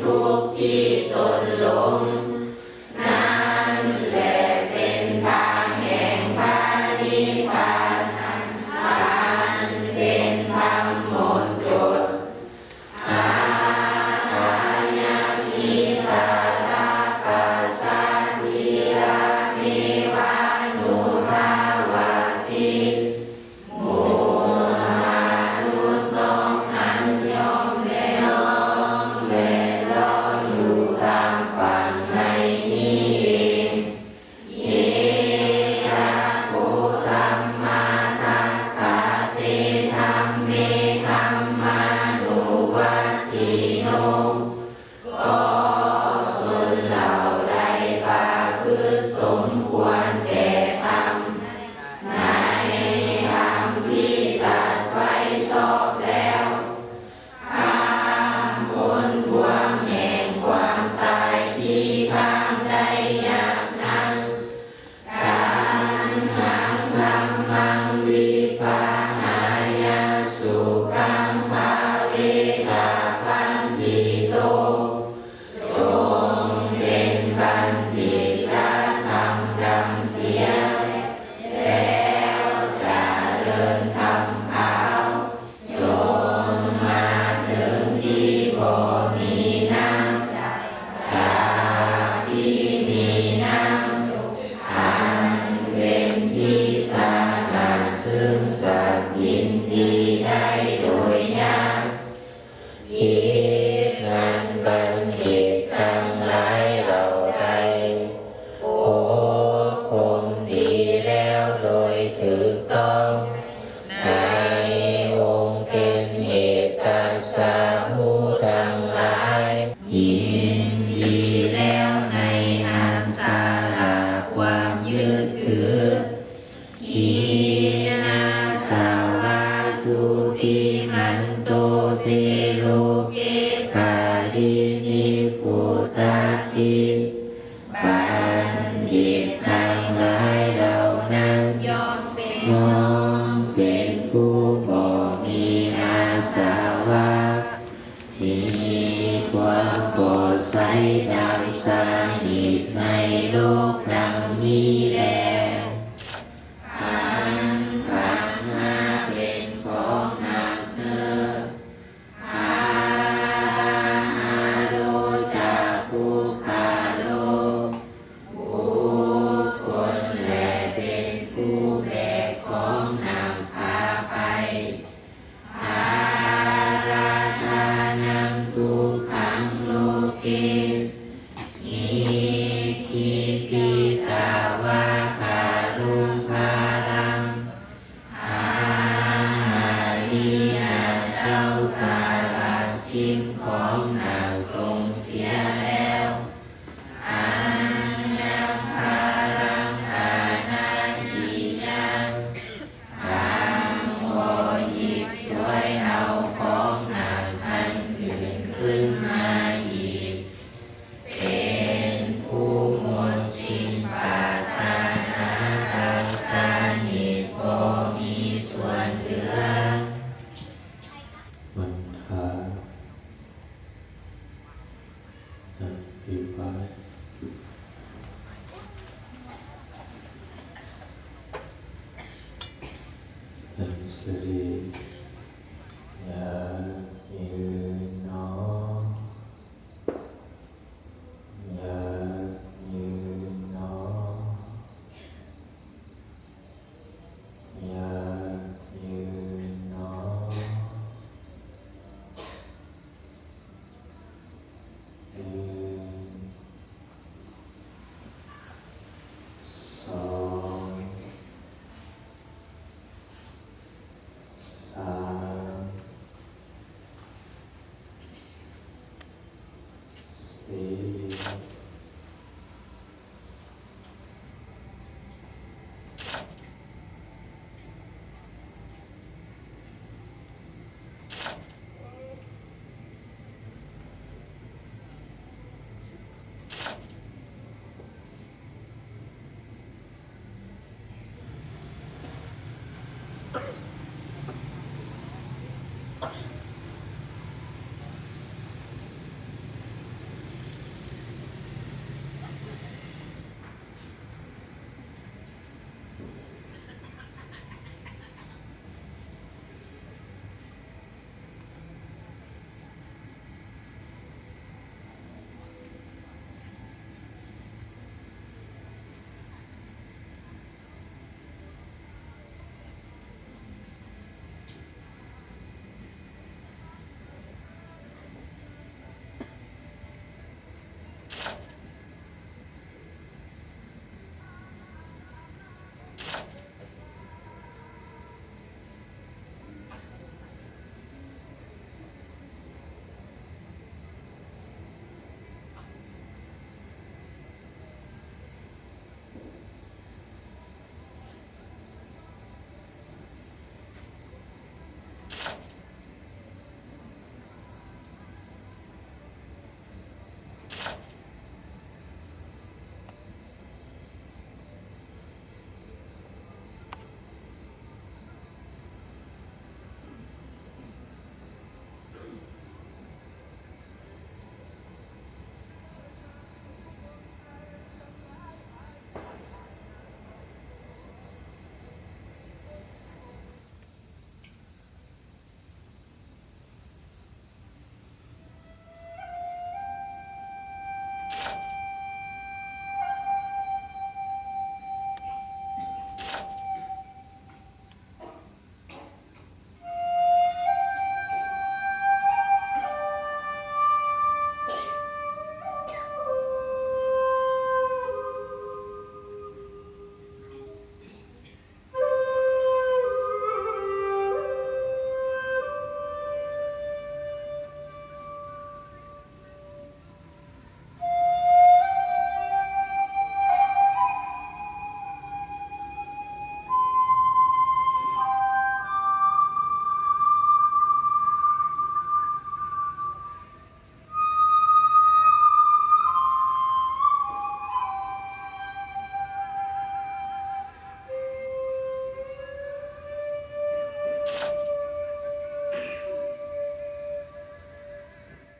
ทุกข์ที่ตนหลงนั่นแหละเป็นทางแห่งพระนิพพานอันเป็นธรรมหมดจดอายังอิตาลาปัสสัทธิรามิวานุภาวติหมู่มนุษย์นอกนั้นย่อมและน้อมและลอยอยู่ตามฝั่งในนี้เองเยนะโคสัมมาทัฏฐะเตธัมเมธัมมานุวัตติโนก็ชนเหล่าใดประพฤติสมควรแก่ธรรมในธรรมที่ตรัสไว้ชอบแล้วข้ามพ้นบ่วงแห่งความตายที่ข้ามได้ยากนักการหังธัมมังวิปาหายาสุขังภาเวทาปันติโตจงเป็นบัณฑิตและทำจำเสียแล้วจะเดินทำขาวจงมาถึงที่บ่มีน้ำจากที่มีน้ำอันเป็นที่สาธารซึ่งสัตว์ยินดีได้โดยยากคิดนั้นบัณฑิตทั้งหลายเราใดโอ้คงดีแล้วโดยถูกต้องในองค์เป็นเหตุตัสสะหูทั้งหลายยินดีแล้วในอาสาละความยึดถือขีนาสาวาสุติมันโตเตโลเกกาลินิพุตตติบัณฑิตทั้งหลายเหล่านั้นย่อมเป็นผู้บ่มีอาสาวะมีความโปรดใสดังสาหิตในโลกครั้งนี้แลขันธ์ขันธ์ห้าเป็นของหนักเนื้ออาโลจากภูขาโลบุคคลแลเป็นผู้แบกของหนักพาไปอาราธานังทุกขังโลเกนิคิปิตาวาคารุงภารังอาลิยาเจ้าสาลัดทิมของนางทรงเสียแล้วอันยังภารังอานาทิยังทางบ่หยิบช่วยเอาของนางอันอื่นขึ้นมาอีกเป็นผู้หมดสิ้นปรารถนารักษานิจบ่มีส่วนเหลือมันทานันติปาอันสรียายืนนอยายืนนอยายืนนอยืนสองสามสี่